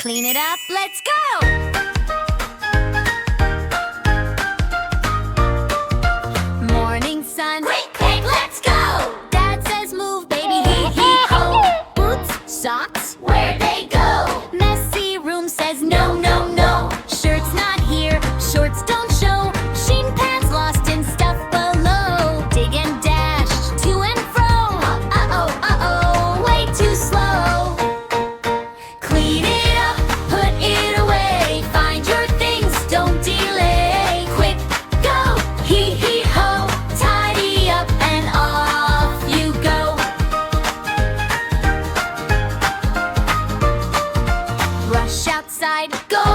Clean it up, let's go! Morning sun, quick, quick, let's go! Dad says move, baby, hee-hee-ho. Boots, socks, where'd they go? Messy room says no, no, no. Shirt's not here, shorts don't show. Sheen pants lost in stuff below. Dig and dash, to and fro. Uh-oh, way too slow. Clean it up, put it away. Find your things, don't delay. Quick, go, hee-hee-ho. Tidy up and off you go. Rush outside, go